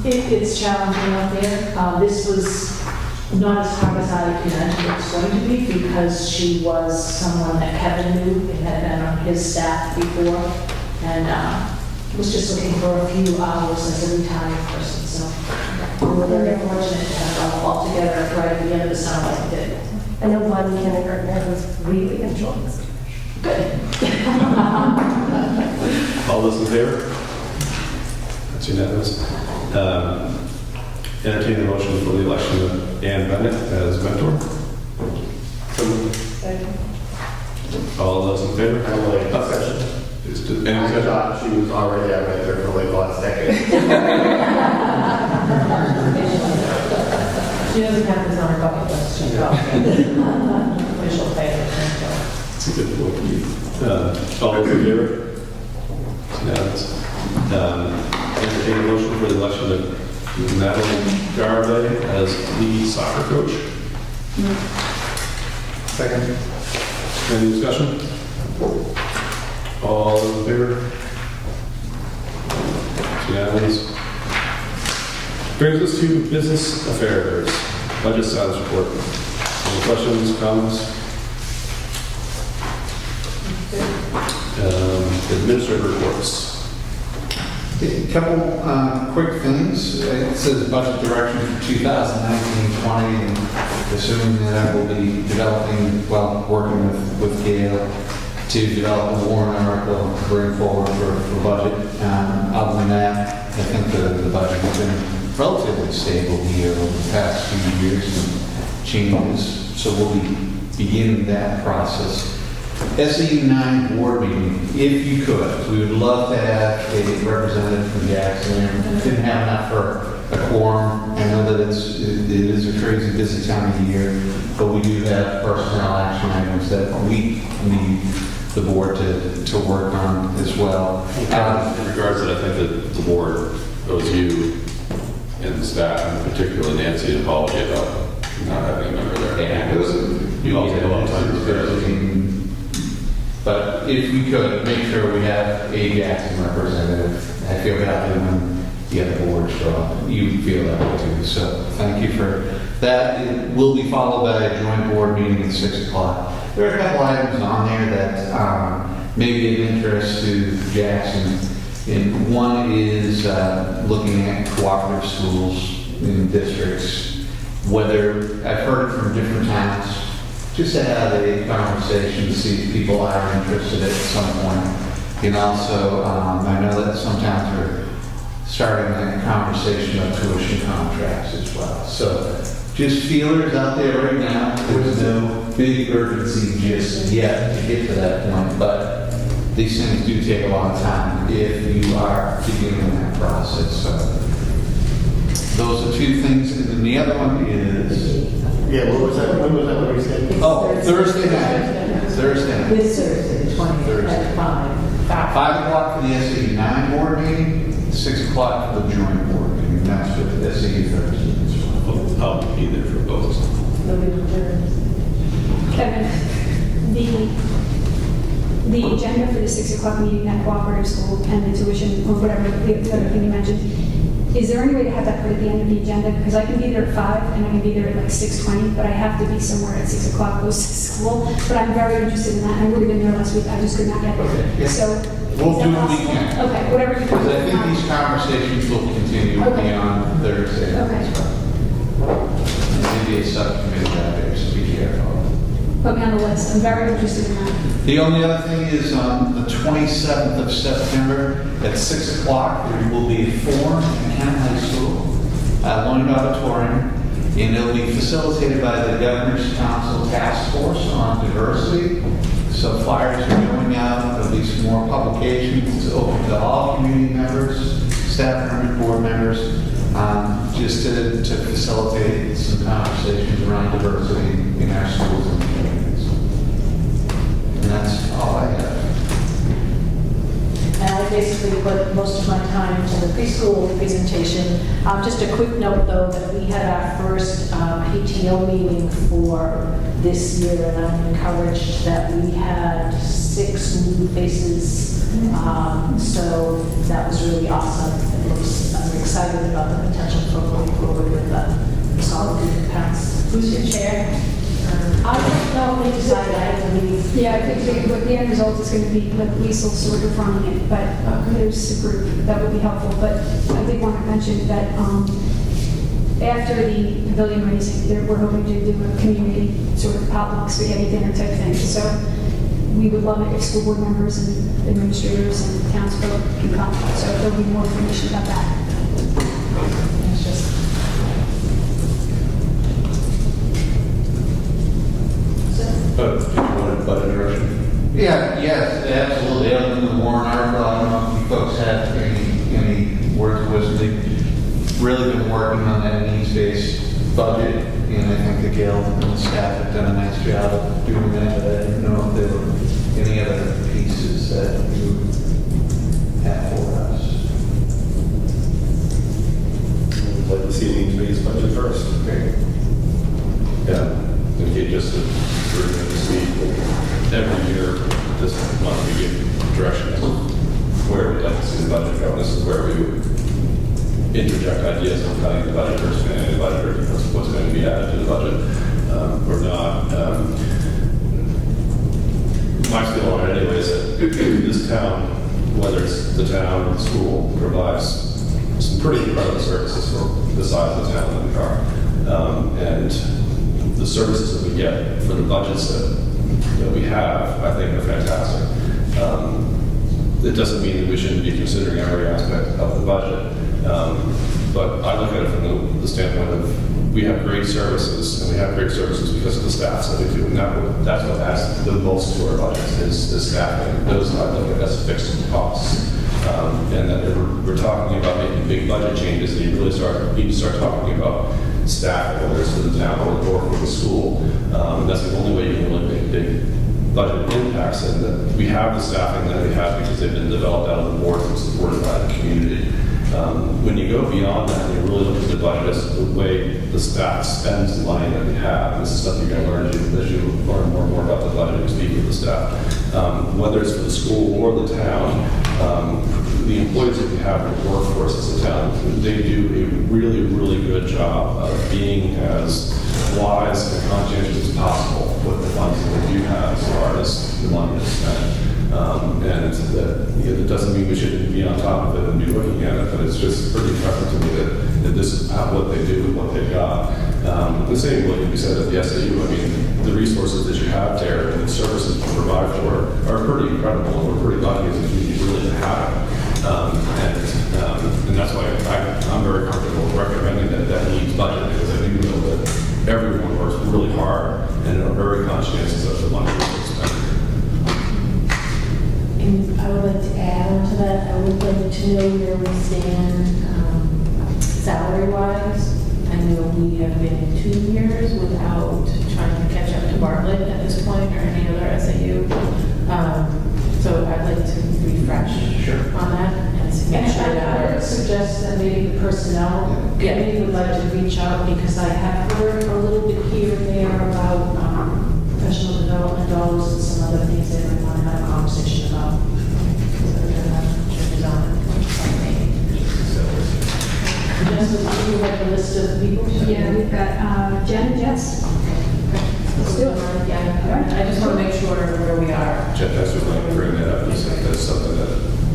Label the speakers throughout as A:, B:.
A: It's challenging out there. This was not as hard as I imagined it was going to be because she was someone that Kevin knew and had been on his staff before, and was just looking for a few hours as a retired person. So we were very fortunate to have it all together right at the end of the summer like we did.
B: I know one kindergartner who's really enjoying this.
A: Good.
C: All those in favor? That's unanimous. Entertain the motion for the election of Ann Bennett as mentor. All those in favor?
D: I have a discussion.
C: Any
D: I
C: discussion?
D: thought she was already our mentor for like the last decade.
A: She doesn't have this on her bucket list. She's official favorite.
C: That's a good point. All those in favor? It's unanimous. Entertain a motion for the election of Natalie Garvey as the soccer coach.
D: Second.
C: Any discussion? All in favor? It's unanimous. Brings us to business affairs, budget status report. Any questions, comments? Administrative reports.
E: A couple quick things. It says budget direction for 2019-20, and assuming that I will be developing, working with Gail to develop a warrant article to bring forward for budget. Other than that, I think the budget has been relatively stable here over the past few years and changes, so we'll be beginning that process. SAU 9 board meeting, if you could, we would love to have a representative from Jackson. Didn't have enough for a quorum. I know that it is a crazy busy time of year, but we do have personnel action items that we need the board to work on as well.
C: In regards to that, I think that the board owes you and the staff, and particularly Nancy, an apology about not having a member there.
E: Yeah, it was
C: You all take a long time to prepare.
E: But if we could, make sure we have a Jackson representative. I feel badly when the other boards show up. You feel that way too. So thank you for that. It will be followed by a joint board meeting at 6 o'clock. There are a couple items on there that may be of interest to Jackson. And one is looking at cooperative schools in districts, whether I've heard from different towns, just to have a conversation to see if people are interested at some point. And also, I know that some towns are starting a conversation of tuition contracts as well. So just feelers out there right now. There's no big urgency just yet to get to that point, but these things do take a long time if you are beginning that process. So those are two things. And then the other one is...
D: Yeah, what was that? When was that? What you said?
E: Oh, Thursday night. Thursday night.
A: This Thursday, the 20th at 5.
E: 5 o'clock for the SAU 9 board meeting, 6 o'clock for the joint board meeting. That's with the SAU Thursday as well.
C: I'll be there for both.
F: Kevin, the agenda for the 6 o'clock meeting at cooperative school and the tuition or whatever the other thing you mentioned, is there any way to have that put at the end of the agenda? Because I can be there at 5 and I can be there at like 6:20, but I have to be somewhere at 6 o'clock close to school. But I'm very interested in that. I would have been there last week. I just could not get there.
E: Okay, yeah.
F: So
E: We'll
F: is that
E: do what we
F: possible?
E: can.
F: Okay, whatever you
E: Because I
F: can.
E: think these conversations will continue
F: Okay.
E: beyond Thursday.
F: Okay.
E: Maybe a subcommittee out there, so be careful.
F: Put me on the list. I'm very interested in that.
E: The only other thing is on the 27th of September at 6 o'clock, there will be a forum in Kent High School, Lloyd Auditorium, and it'll be facilitated by the Governor's Council Task Force on Diversity. So flyers are going out, there'll be some more publications. It's open to all community members, staff members, board members, just to facilitate some conversations around diversity in our schools and communities. And that's all I have.
A: And I basically put most of my time into the preschool presentation. Just a quick note, though, that we had our first PTO meeting for this year, and I'm encouraged that we had 6 new faces. So that was really awesome. I'm excited about the potential for going forward with the solid accounts.
B: Who's your chair?
A: I don't know, they decided, I believe.
F: Yeah, I think what the end result is going to be, like Lisa will sort of running it, but there's a group that would be helpful. But I did want to mention that after the pavilion raising, we're hoping to do a community sort of potluck spaghetti dinner type thing. So we would love it if school board members and administrators and townsfolk can come. So there'll be more information about that.
A: It's just,
C: But if you wanted budget direction?
E: Yeah, yes, absolutely. Other than the warrant article, I don't know if you folks have any words of wisdom. They've really been working on that needs-based budget, and I think the Guild and the staff have done a nice job of doing that. I didn't know if there were any other pieces that you have for us.
D: I'd like to see a needs-based budget first.
E: Okay.
C: Yeah, okay, just to sort of speak, every year, this month we give direction as to where we'd like to see the budget go. This is where we would interject ideas on cutting the budget or expanding the budget or what's going to be added to the budget or not. My feel on it anyway is that this town, whether it's the town or the school, provides some pretty incredible services for the size of the town that we are. And the services that we get for the budgets that we have, I think are fantastic. It doesn't mean that we shouldn't be considering every aspect of the budget. But I look at it from the standpoint of we have great services, and we have great services because of the staff that we do. And that's what adds the most to our budgets is staffing. Those I look at as fixed costs. And then if we're talking about making big budget changes, and you really need to start talking about staff, whether it's for the town or for the school. That's the only way you can really make big budget impacts, and that we have the staffing that we have because they've been developed out of the boards and supported by the community. When you go beyond that and you really look at the budget as the way the staff spends the money that we have, this is stuff you're going to learn as you learn more and more about the budget and speak with the staff. Whether it's for the school or the town, the employees that we have in the workforce as a town, they do a really, really good job of being as wise and conscientious as possible with the funds that we do have as far as the money to spend. And that doesn't mean we shouldn't be on top of it and be looking at it, but it's just pretty impressive to me that this is what they do with what they've got. The same way can be said at the SAU. I mean, the resources that you have there and the services you provide for are pretty incredible, and we're pretty lucky as a community really to have it. And that's why I'm very comfortable recommending that needs budget, because I do know that everyone works really hard and are very conscientious of the money we're spending.
B: And I would like to add on to that, I would like to know where we stand salary-wise. I know we have been 2 years without trying to catch up to Bartlett at this point or any other SAU. So I'd like to refresh on that and see- make
A: And
B: sure
A: I
B: that
A: would suggest that maybe the personnel
B: Yeah.
A: committee would like to reach out, because I have heard a little bit here and there about professional development dollars and some other things that I want to have a conversation about. So we're gonna have changes on it. Just so you have a list of people.
F: Yeah, we've got Jen, Jess. Let's do it.
B: Yeah, I just want to make sure where we are.
C: Jeff has been bringing that up. That's something that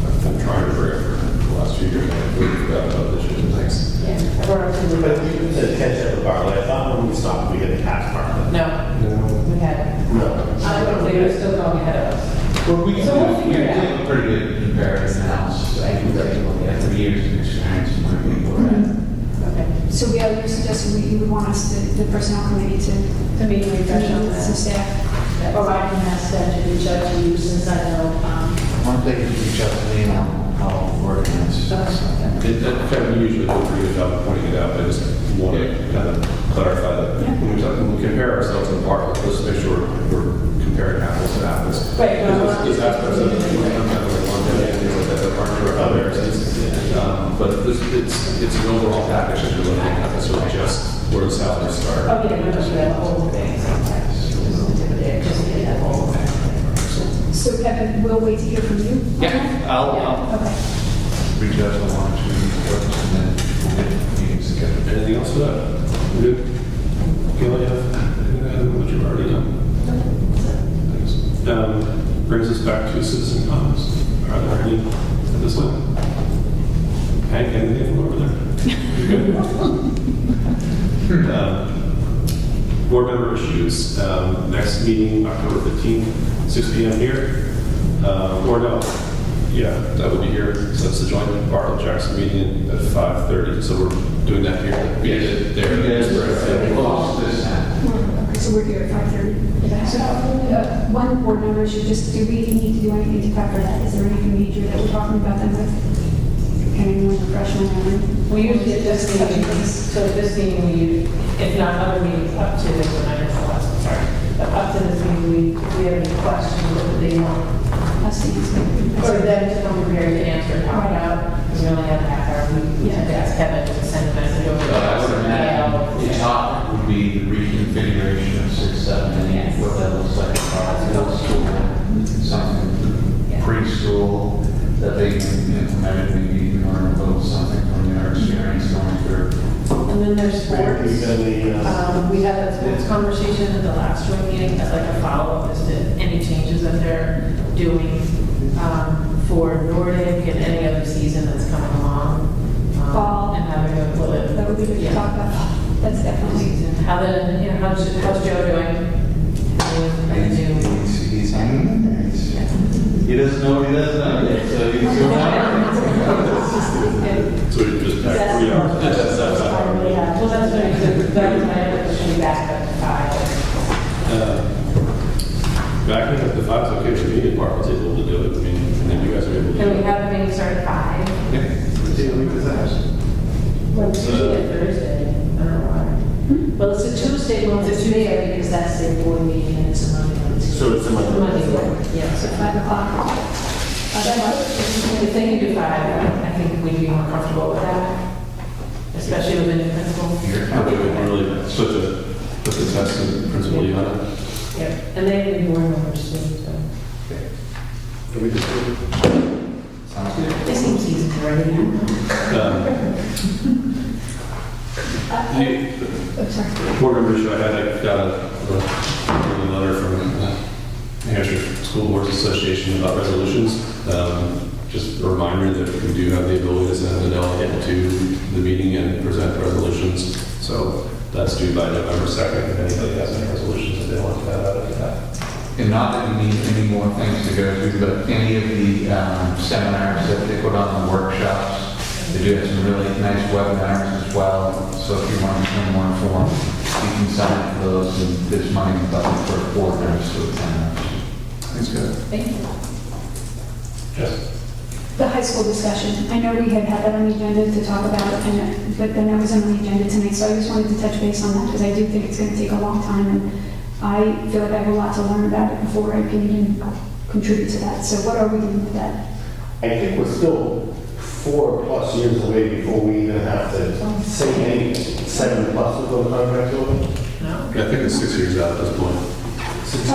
C: I've been trying to bring up for the last few years. We forgot about this year. Thanks.
B: Yeah, I brought it to the-
D: But you said catch up with Bartlett. I thought when we stopped, we had to catch Bartlett.
B: No,
C: No.
B: we had.
D: No.
B: I don't think they're still going ahead of us.
E: Well, we
B: So we'll figure it out.
E: have a pretty good comparison now. So I think that we have 3 years of experience and where people are at.
B: Okay.
F: So we are suggesting you would want us to, the personnel committee to
B: To meet and refresh on
F: meet with some
B: that.
F: staff.
A: Or I can ask them to reach out to you, since I know,
E: One thing you reach out to me, I'll organize.
C: We usually do a pretty good job of pointing it out, but I just want to kind of clarify that when we compare ourselves to Bartlett, let's make sure we're comparing apples to apples.
B: Right, well,
C: There's aspects of it, things like that aren't for others. But it's an overall package that you're looking at, so just where the salaries start.
B: Okay, we're just doing the whole thing sometimes. Just get that whole.
F: So Kevin, we'll wait to hear from you? on
E: Yeah,
F: that?
E: I'll
F: Okay.
E: reach out to the one or two folks and then we'll get meetings together.
C: Anything else for that? We good? Gail, you have anything to add to what you've already done? Thanks. Brings us back to citizen comments. Are there any at this point? Hank, anything from over there? You good? Board member issues. Next meeting, October 15th, 6 p.m. here. Or no, yeah, that would be here. So it's the joint Bartlett Jackson meeting at 5:30. So we're doing that here. We did it there.
E: Close this time.
F: Okay, so we're here at 5:30. So, one board member should just, do we need to do anything to prep for that? Is there anything major that we're talking about them with? Can anyone refresh my memory?
A: We usually at this meeting, so at this meeting, we, if not other meetings, up to this one, I guess, sorry, but up to this meeting, if we have any questions that they want,
F: Us to answer.
A: or them to come prepared to answer and talk about, because we only have a half hour, we had to ask Kevin to send a message over. to
E: I
A: us.
E: would imagine the topic would be the reconfiguration of 6, 7, and 8, what that looks like for middle school, something preschool that they can implement, maybe even learn a little something from their experience going through.
A: And then there's
D: We've
A: sports.
D: been the,
A: We had a sports conversation at the last room meeting as like a follow-up as to any changes that they're doing for Nordic and any other season that's coming along.
F: Fall.
A: And having a little bit.
F: That would be good to talk about. That's definitely.
A: Season. How's Joe doing?
E: He's hanging in there. He doesn't know what he doesn't know yet, so he's doing
C: So we just back 3 hours.
A: Well, that's very good. That was my other question, back up to 5.
C: Backing up to 5 is okay for me, and Bartlett's able to do it. I mean, and then you guys are able to do
A: Can we
C: it.
A: have the meeting start at 5?
E: Yeah. What day of the week is that?
A: Well, it's usually a Thursday. I don't know why. Well, it's a Tuesday, well, it's a Tuesday because that's their board meeting and it's a Monday.
D: So it's a Monday.
A: Yeah, so
F: 5 o'clock.
A: if they can do 5, I think we'd be more comfortable with that, especially with the new principal.
C: Okay, we can really put the test in principal on it.
A: Yep, and they have board members too, so.
C: Can we just do
E: Sounds good.
A: They seem seasoned already.
F: I'm sorry.
C: Board member issue, I got a letter from New Hampshire School Boards Association about resolutions. Just a reminder that we do have the ability to send a delegate to the meeting and present resolutions. So that's due by November 2nd. If anybody has any resolutions that they want to add out of that.
E: And not that we need any more things to go through, but any of the seminars that they put on the workshops, they do have some really nice webinars as well. So if you want to become more informed, you can sign up for those, and there's money in the budget for board members to attend.
C: Thanks, good.
A: Thank you.
C: Yes.
F: The high school discussion. I know we had that on the agenda to talk about, but then I was on the agenda tonight, so I just wanted to touch base on that because I do think it's going to take a long time, and I feel like I have a lot to learn about it before I can even contribute to that. So what are we doing with that?
D: I think we're still 4+ years away before we even have to say anything. 7+ of those contracts over?
A: No?
C: I think it's 6 years out at this point.
D: 6 years?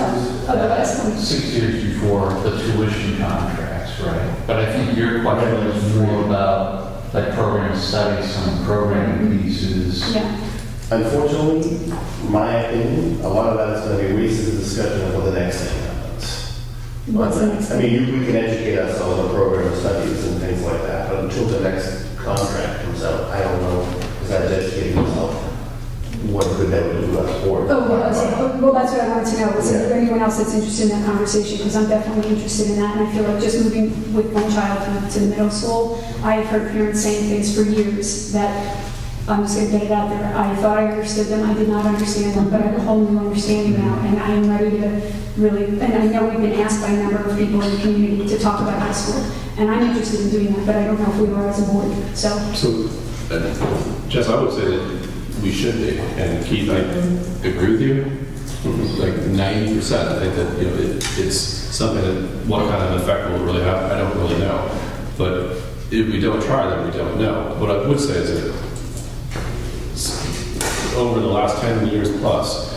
F: Oh, the last one.
E: 6 years before the tuition contracts, right? But I think your question is more about like program studies, some programming pieces.
F: Yeah.
D: Unfortunately, my opinion, a lot of that is going to be wasted discussion of what the next thing happens.
F: What's the next
D: I
F: thing?
D: mean, we can educate ourselves on program studies and things like that, but until the next contract comes out, I don't know, besides educating myself, what good that would do us for.
F: Oh, well, that's what I wanted to know. Was there anyone else that's interested in that conversation? Because I'm definitely interested in that, and I feel like just moving with one child to the middle school, I've heard parents saying things for years that, I'm just going to get it out there, I thought I understood them, I did not understand them, but I have a whole new understanding now, and I am ready to really, and I know we've been asked by a number of people in the community to talk about high school, and I'm interested in doing that, but I don't know if we are as a board, so.
C: So, Jess, I would say that we should be, and Keith, I agree with you, like 90%. I think that, you know, it's something that, what kind of effect will it really have, I don't really know. But if we don't try, then we don't know. What I would say is that over the last 10 years plus,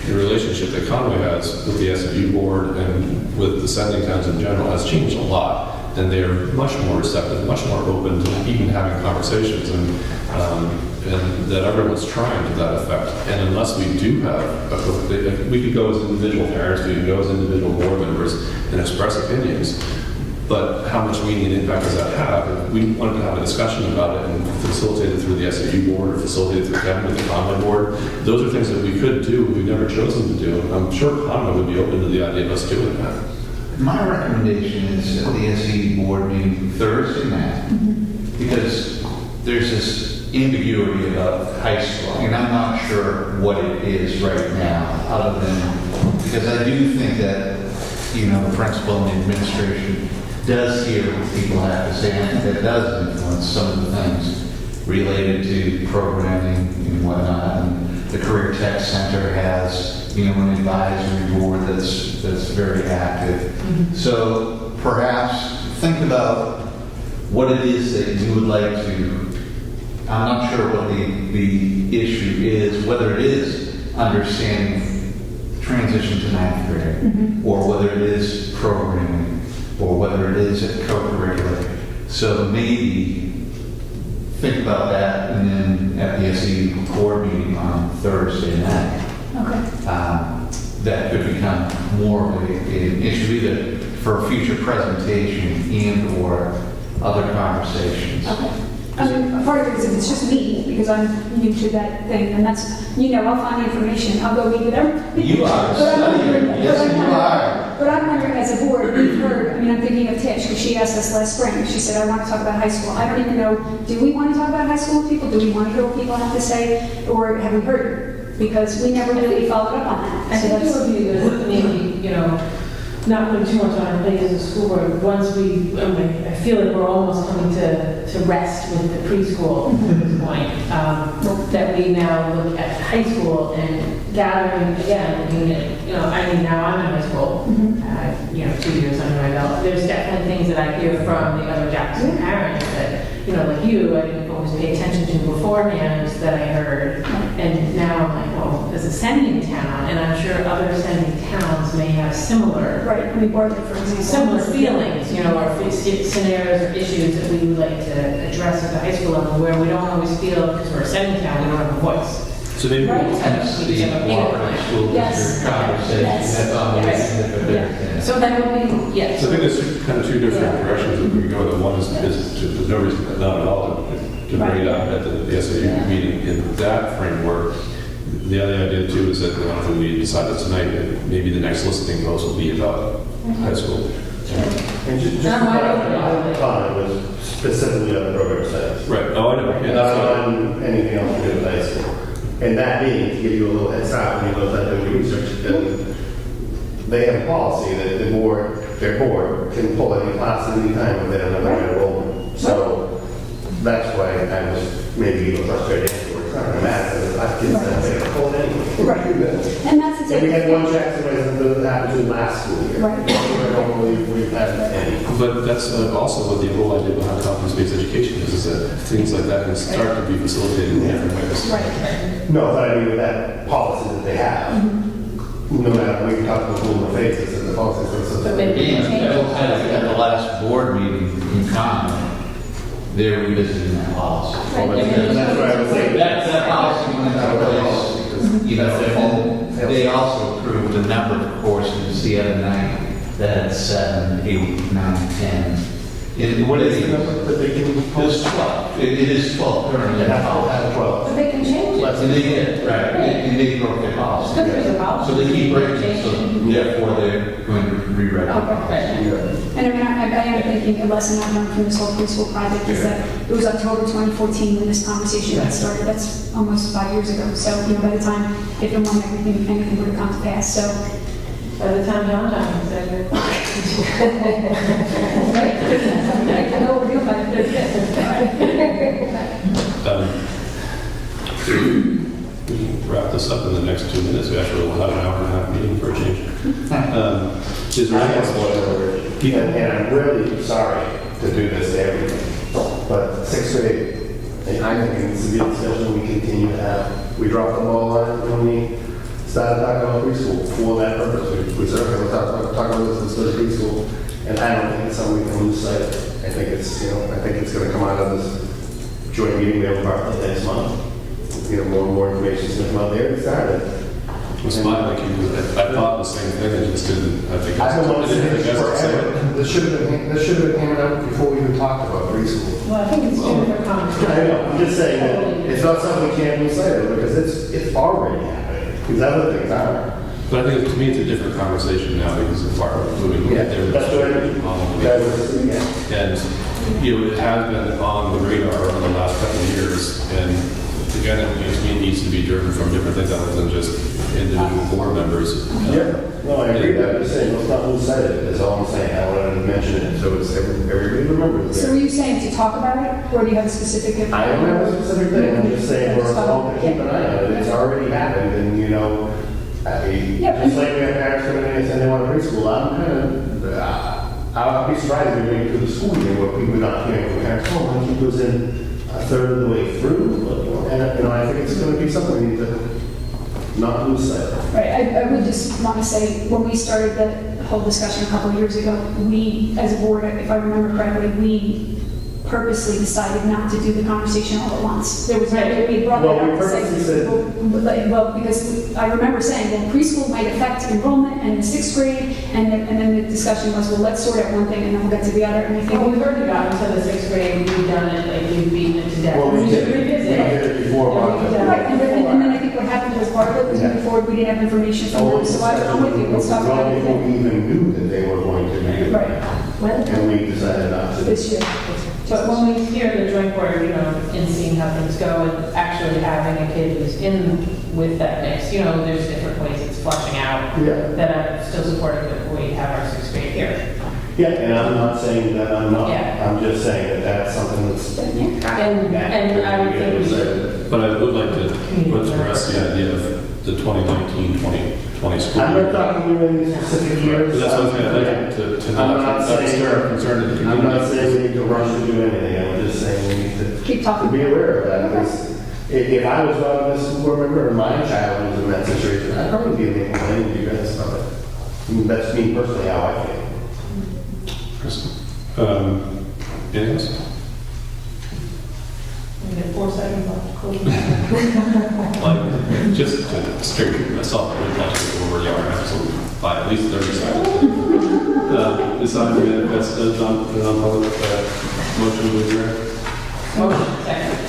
C: the relationship that Conway has with the SAU board and with the sending towns in general has changed a lot. And they're much more receptive, much more open to even having conversations, and that everyone's trying to that effect. And unless we do have, we could go as individual parents, we could go as individual board members and express opinions, but how much meaning and impact does that have? If we wanted to have a discussion about it and facilitate it through the SAU board or facilitate it through Kevin with the Conway board, those are things that we could do, we've never chosen to do. I'm sure Conway would be open to the idea of us doing that.
E: My recommendation is at the SE board meeting Thursday night, because there's this ambiguity about high school, and I'm not sure what it is right now, other than, because I do think that, the principal and the administration does hear what people have to say, and that does influence some of the things related to programming and whatnot. And the Career Tech Center has, an advisory board that's very active. So perhaps think about what it is that you would like to, I'm not sure what the issue is, whether it is understanding transition to ninth grade, or whether it is programming, or whether it is co-curricular. So maybe think about that, and then at the SE board meeting on Thursday night, that could become more of an issue, either for a future presentation and or other conversations.
F: Okay. I mean, part of it is if it's just me, because I'm new to that thing, and that's, I'll find the information, I'll go meet with everybody.
E: You are studying, yes, you are.
F: But I'm wondering, as a board, we've heard, I'm thinking of Tish, because she asked us last spring, she said, I want to talk about high school. I don't even know, do we want to talk about high school with people? Do we want to hear what people have to say? Or have we heard it? Because we never really followed up on that.
B: I think it would be good, maybe, not putting too much on our plate as a school board. Once I feel like we're almost coming to rest with the preschool at this point. That we now look at high school and gathering, again, looking at, now I'm in high school, 2 years under my belt. There's definitely things that I hear from the other Jackson parents that, like you, I didn't always pay attention to beforehand that I heard. And now I'm like, well, there's a sending town, and I'm sure other sending towns may have similar,
F: Right, Bartlett, for example.
A: similar feelings, or scenarios or issues that we would like to address at the high school level, where we don't always feel, because we're a sending town, we don't have a voice.
C: So maybe
A: Right.
E: Hence the cooperative school
F: Yes.
E: district conversation.
F: Yes.
E: That's on the
F: Yes.
A: So that would be, yes.
C: So I think there's kind of two different directions that we can go. The one is there's no reason, not at all, to bring it up at the SAU meeting in that framework. The other idea too is that the one thing we decided tonight, that maybe the next listening goals will be about high school.
D: And just to clarify, comment was specifically on the program settings,
C: Right. Oh, I know. Yeah,
D: not
C: so-
D: on anything else to do with high school. And that being, to give you a little head start when you go start doing research, then they have a policy that their board can pull any class at any time within another enrollment. So that's why I was maybe even frustrated afterwards. It's not going to matter, because I've kids that they can pull it anyway.
F: Right. And that's the
D: And we
F: same.
D: had one Jackson resident that happened to last school year.
F: Right.
D: I don't believe we've had any.
C: But that's also what the whole idea behind competence-based education is that things like that can start to be facilitated in different ways.
F: Right.
D: No, but I mean with that policy that they have, no matter, we can talk about the rule of faces and the policies and stuff.
B: But maybe-
E: At the last board meeting in Conway, they're revisiting that policy.
D: That's what I was saying.
E: That policy went into place, they also approved a number of courses the other night that had 7, 8, 9, 10.
D: What is the number that they can
E: It's
D: post?
E: 12. It is 12 currently.
D: They have to have 12.
B: But they can change it.
E: And they did, right, and they broke their policy.
B: But there's a policy.
E: So they keep breaking it, so therefore they're going to rewrite the policy.
F: And I am thinking a lesson I've learned from this whole preschool project is that it was October 2014 when this conversation got started. That's almost 5 years ago. So, by the time, if and when anything would have come to pass. So,
B: By the time John is there.
F: I know what we're doing by the 35th.
C: We can wrap this up in the next 2 minutes. We actually will have an hour and a half meeting for a change. Is there
D: I
C: any
D: have one word, and I'm really sorry to do this to everybody, but 6th grade, and I think it's a good discussion we continue to have. We dropped the ball on it when we started talking about preschool for that purpose. We said, okay, we'll talk about this, let's go to preschool. And I don't think it's something we can lose sight of. I think it's, I think it's gonna come out of this joint meeting we have about next month. More and more information is gonna come out there. It started.
C: It was fine, like you, I thought the same thing, I just didn't, I think.
D: I've been wanting to say
C: I
D: this forever. This should have been hammered out before we even talked about preschool.
A: Well, I think it's two different conversations.
D: I know, I'm just saying that it's not something we can't lose sight of because it's already happening. These other things aren't.
C: But I think to me, it's a different conversation now because of far moving.
D: Yeah, that's what that was, yeah.
C: And, it has been on the radar over the last couple of years. And again, to me, it needs to be driven from different things other than just individual board members.
D: Yeah, no, I agree. I'm just saying, let's not lose sight of it. That's all I'm saying. I wanted to mention it so it's everybody remembers
F: So
D: it.
F: are you saying to talk about it, or do you have a specific?
D: I don't have a specific thing. I'm just saying we're all to keep an eye on it. It's already happened and, I mean,
F: Yeah.
D: just like we have parents coming in and saying they want a preschool, I'm kind of, I'll be surprised if we make it through the school year where people are not hearing from parents, oh, my kid was in a third of the way through. And, I think it's going to be something we need to not lose sight of.
F: Right, I would just want to say, when we started the whole discussion a couple of years ago, we, as a board, if I remember correctly, we purposely decided not to do the conversation all at once. There was, we brought that
D: Well,
F: up
D: we
F: and
D: purposely
F: said,
D: said-
F: well, because I remember saying, well, preschool might affect enrollment and in sixth grade, and then the discussion was, well, let's sort out one thing and then we'll get to the other, and I think.
A: Well, we've already gotten to the sixth grade, we've done it, like, we've beaten it to death.
D: Well, we
A: should
D: did.
A: revisit
D: We did it before,
A: Yeah,
D: Martha.
A: we've done it
F: Right, and
A: before.
F: then I think what happened was part of it was moving forward, we didn't have information from them, so I'm with you, let's talk about
D: Long before
F: it
D: we even knew that they were going to do it.
F: Right.
D: And we decided not to.
F: this year.
A: But when we hear the joint board, and seeing how things go and actually having a kid who's in with that mix, there's different ways it's flushing out
D: Yeah.
A: that I'm still supportive that we have our sixth grade here.
D: Yeah, and I'm not saying that I'm not.
A: Yeah.
D: I'm just saying that that's something that's happening.
A: And I would think we should-
C: But I would like to put to rest the idea of the 2019-2020 school
D: I'm
C: year.
D: not talking about any specific years.
C: But that's one thing I'd like to
D: I'm
C: not
D: not saying-
C: stir concern in the
D: I'm
C: community.
D: not saying we need to rush to do anything. I'm just saying we need to.
F: Keep
D: To
F: talking.
D: be aware of that, because if I was not a school board member and my child was in that situation, I'd probably be able to complain to you guys about it. I mean, that's me personally, how I feel.
C: Kristen? Anything else?
A: We have 4 seconds left. Close.
C: Like, just to straighten myself, I would like to go over the absolutely by at least 30 seconds. This item manifests as non-public motion to adjourn.
A: Motion, second.